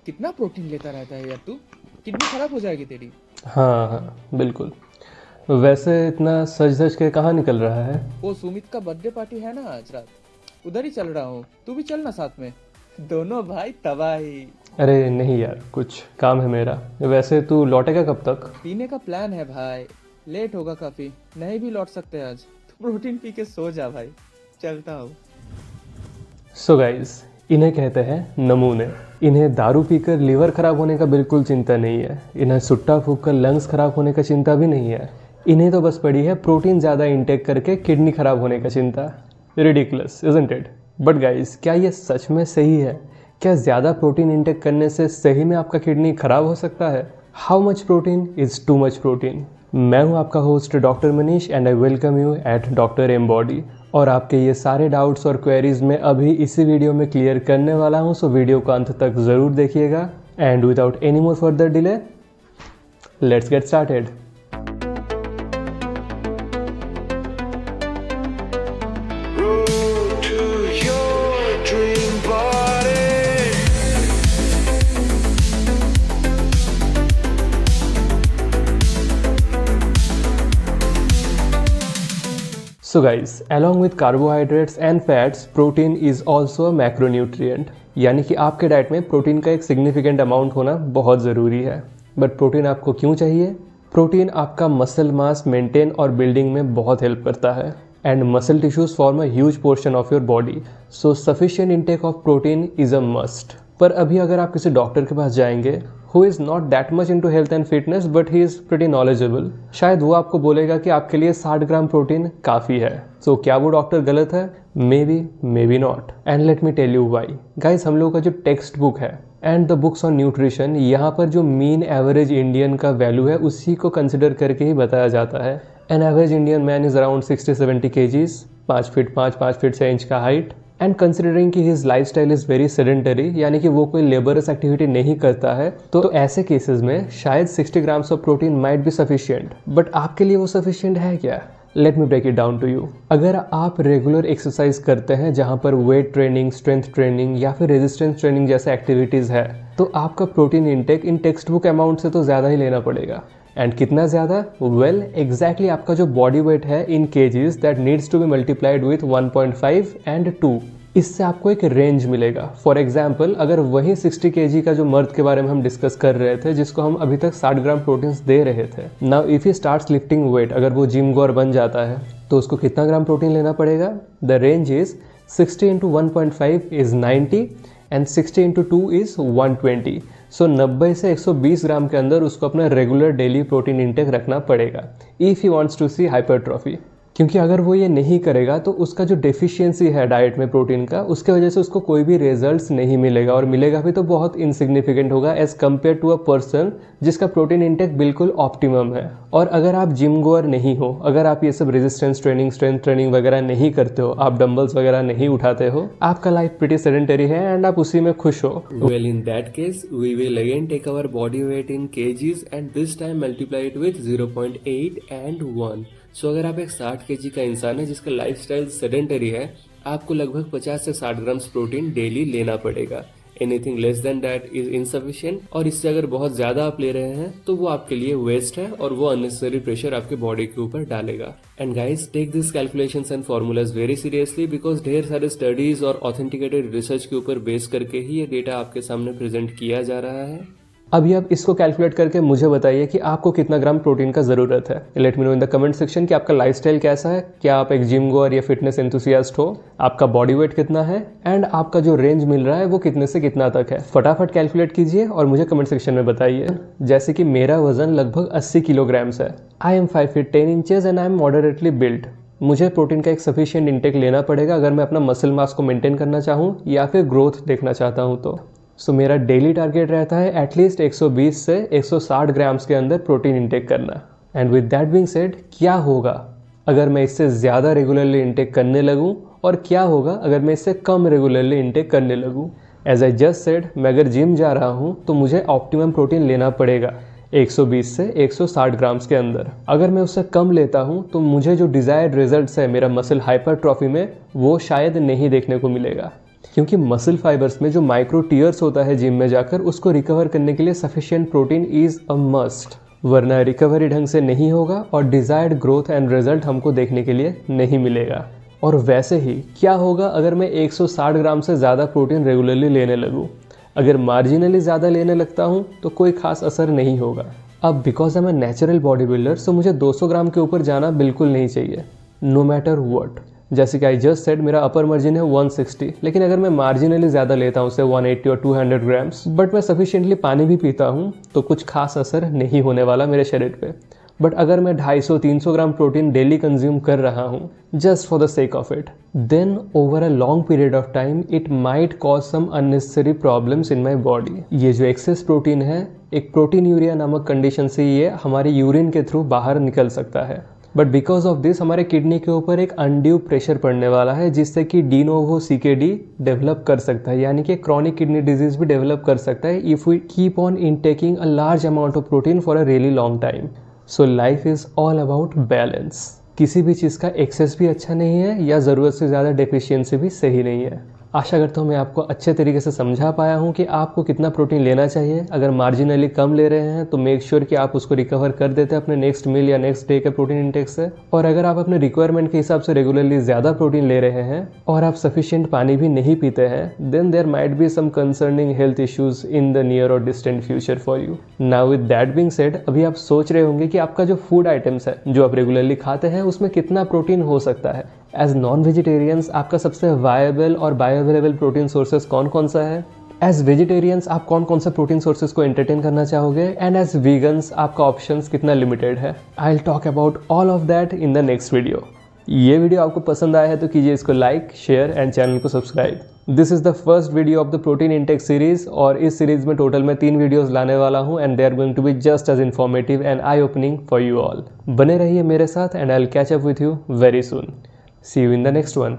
कितना प्रोटीन लेता रहता है यार तू। किडनी खराब हो जाएगी तेरी। हाँ हाँ बिल्कुल। वैसे इतना सज धज के कहाँ निकल रहा है? वो सुमित का बर्थडे पार्टी है ना आज रात, उधर ही चल रहा हूँ। तू भी चल ना साथ में, दोनों भाई तबाही। अरे नहीं यार, कुछ काम है मेरा। वैसे तू लौटेगा कब तक? पीने का प्लान है भाई, लेट होगा काफी, नहीं भी लौट सकते आज। तू प्रोटीन पी के सो जा भाई, चलता हूँ। सो गाइस, इन्हें कहते हैं नमूने। इन्हें दारू पीकर लीवर खराब होने का बिल्कुल चिंता नहीं है। इन्हें सुट्टा फूंक कर लंग्स खराब होने का चिंता भी नहीं है। इन्हें तो बस पड़ी है प्रोटीन ज़्यादा इंटेक करके किडनी खराब होने का चिंता। Ridiculous isn't it? But guys, क्या ये सच में सही है? क्या ज़्यादा प्रोटीन इंटेक करने से सही में आपका किडनी खराब हो सकता है? How much protein is too much protein? मैं हूं आपका host doctor Manish and I welcome you at doctor embody. और आपके ये सारे डाउट्स और क्वेरीज मैं अभी इसी वीडियो में क्लियर करने वाला हूं, सो वीडियो को अंत तक ज़रूर देखिएगा। And without any more further delay, let's get started. Road to your dream body. So guys, along with carbohydrates and fats, protein is also a macronutrient। यानी कि आपके डाइट में प्रोटीन का एक सिग्निफिकेंट अमाउंट होना बहुत ज़रूरी है। बट प्रोटीन आपको क्यों चाहिए? प्रोटीन आपका मसल मास मेंटेन और बिल्डिंग में बहुत हेल्प करता है। And muscle tissues form a huge portion of your body, so sufficient intake of protein is a must. पर अभी अगर आप किसी डॉक्टर के पास जाएंगे who is not that much into health and fitness but he is pretty knowledgeable, शायद वो आपको बोलेगा कि आपके लिए 60 ग्राम प्रोटीन काफ़ी है। सो क्या वो डॉक्टर गलत है? Maybe not. And let me tell you why. Guys, हम लोगों का जो टेक्स्ट बुक है and the books on nutrition, यहाँ पर जो मीन एवरेज इंडियन का वैल्यू है उसी को कंसिडर करके ही बताया जाता है। An average Indian man is around 60-70 kgs, 5 feet 5 feet 6 inch का हाइट। एंड कंसिडरिंग कि his lifestyle is very sedentary, यानी कि वो कोई लेबरस एक्टिविटी नहीं करता है, तो ऐसे केसेस में शायद 60 grams of protein might be sufficient. But आपके लिए वो सफिशिएंट है क्या? Let me break it down to you. अगर आप रेगुलर एक्सरसाइज करते हैं जहाँ पर वेट ट्रेनिंग, स्ट्रेंथ ट्रेनिंग या फिर रेजिस्टेंस ट्रेनिंग जैसे एक्टिविटीज़ है, तो आपका प्रोटीन इंटेक इन टेक्स्ट बुक अमाउंट से तो ज़्यादा ही लेना पड़ेगा। एंड कितना ज़्यादा? वेल, एग्जैक्टली आपका जो बॉडी वेट है in KGs that needs to be multiplied with 1.5 and 2, इससे आपको एक रेंज मिलेगा। फॉर एग्जाम्पल, अगर वही 60 kg का जो मर्द के बारे में हम डिस्कस कर रहे थे, जिसको हम अभी तक 60 ग्राम प्रोटीन्स दे रहे थे, now if he starts lifting wait, अगर वो जिम गोर बन जाता है तो उसको कितना ग्राम प्रोटीन लेना पड़ेगा? The range is 60 into 1.5 is 90 and 60 into 2 is 120। सो 90 से 120 ग्राम के अंदर उसको अपना रेगुलर डेली प्रोटीन इंटेक रखना पड़ेगा if he wants to see hypertrophy. क्योंकि अगर वो ये नहीं करेगा तो उसका जो डेफिशिएंसी है डाइट में प्रोटीन का, उसके वजह से उसको कोई भी रिजल्ट्स नहीं मिलेगा, और मिलेगा भी तो बहुत इनसिग्निफिकेंट होगा as compared to a person जिसका प्रोटीन इंटेक बिल्कुल ऑप्टिमम है। और अगर आप जिम गोअर नहीं हो, अगर आप ये सब रेजिस्टेंस ट्रेनिंग, स्ट्रेंथ ट्रेनिंग वगैरह नहीं करते हो, आप डंबल्स वगैरह नहीं उठाते हो, आपका लाइफ प्रीटी सेडेंटरी है एंड आप उसी में खुश हो, Well, in that case, we will again take our body weight in kgs and this time multiply it with 0.8 and 1. So अगर आप एक 60 kg का इंसान है जिसका लाइफस्टाइल सेडेंटरी है, आपको लगभग 50 से 60 ग्राम्स प्रोटीन डेली लेना पड़ेगा। Anything less than that is insufficient, और इससे अगर बहुत ज़्यादा आप ले रहे हैं तो वो आपके लिए वेस्ट है और वो अननेसेसरी प्रेशर आपके बॉडी के ऊपर डालेगा। And guys, take this calculations and formulas very seriously because ढेर सारे स्टडीज और ऑथेंटिकेटेड रिसर्च के ऊपर बेस करके ही ये डेटा आपके सामने प्रेजेंट किया जा रहा है। अभी आप इसको कैलकुलेट करके मुझे बताइए कि आपको कितना ग्राम प्रोटीन का ज़रूरत है। Let me know in the comment section कि आपका लाइफस्टाइल कैसा है, क्या आप एक जिम गोअर या फिटनेस एंथुसियास्ट हो, आपका बॉडी वेट कितना है, एंड आपका जो रेंज मिल रहा है वो कितने से कितना तक है। फटाफट कैलकुलेट कीजिए और मुझे कमेंट सेक्शन में बताइए। जैसे कि मेरा वजन लगभग 80 किलोग्राम्स है। I am 5 feet 10 inches and I am moderately build. मुझे प्रोटीन का एक सफिशिएंट इंटेक लेना पड़ेगा अगर मैं अपना मसल मास को मेंटेन करना चाहूँ या फिर ग्रोथ देखना चाहता हूँ तो। सो मेरा डेली टारगेट रहता है एटलीस्ट 120 से 160 ग्राम्स के अंदर प्रोटीन इंटेक करना। And with that being said, क्या होगा अगर मैं इससे ज़्यादा रेगुलरली इंटेक करने लगूं, और क्या होगा अगर मैं इससे कम रेगुलरली इंटेक करने लगूं? एज आई जस्ट सेड, मैं अगर जिम जा रहा हूं तो मुझे ऑप्टिमम प्रोटीन लेना पड़ेगा 120 से 160 ग्राम्स के अंदर। अगर मैं उससे कम लेता हूं तो मुझे जो डिज़ायर्ड रिजल्ट्स है मेरा मसल हाइपरट्रॉफी में, वो शायद नहीं देखने को मिलेगा। क्योंकि मसल फाइबर्स में जो माइक्रो टीयर्स होता है जिम में जाकर, उसको रिकवर करने के लिए sufficient protein is a must, वरना रिकवरी ढंग से नहीं होगा और डिजायर्ड ग्रोथ एंड रिजल्ट हमको देखने के लिए नहीं मिलेगा। और वैसे ही क्या होगा अगर मैं 160 ग्राम से ज़्यादा प्रोटीन रेगुलरली लेने लगूँ? अगर मार्जिनली ज़्यादा लेने लगता हूँ तो कोई खास असर नहीं होगा। अब because I am a natural body builder, so मुझे 200 ग्राम के ऊपर जाना बिल्कुल नहीं चाहिए, नो मैटर व्हाट। जैसे कि आई जस्ट सेड, मेरा अपर मार्जिन है 160, लेकिन अगर मैं मार्जिनली ज़्यादा लेता हूँ, से 180 और 200 ग्राम्स, बट मैं सफिशिएंटली पानी भी पीता हूँ, तो कुछ खास असर नहीं होने वाला मेरे शरीर पे। बट अगर मैं 250-300 ग्राम प्रोटीन डेली कंज्यूम कर रहा हूँ just for the sake of it, then over a long period of time it might cause some unnecessary problems in my body. ये जो एक्सेस प्रोटीन है, एक प्रोटीन यूरिया नामक कंडीशन से ये हमारे यूरिन के थ्रू बाहर निकल सकता है। बट बिकॉज ऑफ दिस हमारे किडनी के ऊपर एक अनड्यू प्रेशर पड़ने वाला है, जिससे कि डी नोवो CKD डेवलप कर सकता है, यानी कि क्रॉनिक किडनी डिजीज भी डेवलप कर सकता है if we keep on intaking a large amount of protein for a really long time. So life is all about balance. किसी भी चीज़ का एक्सेस भी अच्छा नहीं है या ज़रूरत से ज़्यादा डेफिशिएंसी भी सही नहीं है। आशा करता हूँ मैं आपको अच्छे तरीके से समझा पाया हूँ कि आपको कितना प्रोटीन लेना चाहिए। अगर मार्जिनली कम ले रहे हैं तो मेक श्योर कि आप उसको रिकवर कर देते हैं अपने नेक्स्ट मील या नेक्स्ट डे के प्रोटीन इंटेक से। और अगर आप अपने रिक्वायरमेंट के हिसाब से रेगुलरली ज़्यादा प्रोटीन ले रहे हैं और आप सफिशिएंट पानी भी नहीं पीते हैं, then there might be some concerning health issues in the near और distant future for you. Now with that being said, अभी आप सोच रहे होंगे कि आपका जो फूड आइटम्स है जो आप रेगुलरली खाते हैं उसमें कितना प्रोटीन हो सकता है। एज नॉन वेजिटेरियंस आपका सबसे वायबल और बायोअवेलेबल प्रोटीन सोर्सेज कौन कौन सा है? एज वेजिटेरियंस आप कौन कौन से प्रोटीन सोर्सेज को एंटरटेन करना चाहोगे? एंड एज वीगन्स आपका ऑप्शंस कितना लिमिटेड है? I will talk about all of that in the next video. ये वीडियो आपको पसंद आया है तो कीजिए इसको लाइक, शेयर एंड चैनल को subscribe. This is the first video of the protein intake series, और इस सीरीज में टोटल मैं 3 वीडियोस लाने वाला हूं and they are going to be just as informative and eye opening for you all. बने रहिए मेरे साथ and I will catch up with you very soon. See you in the next one.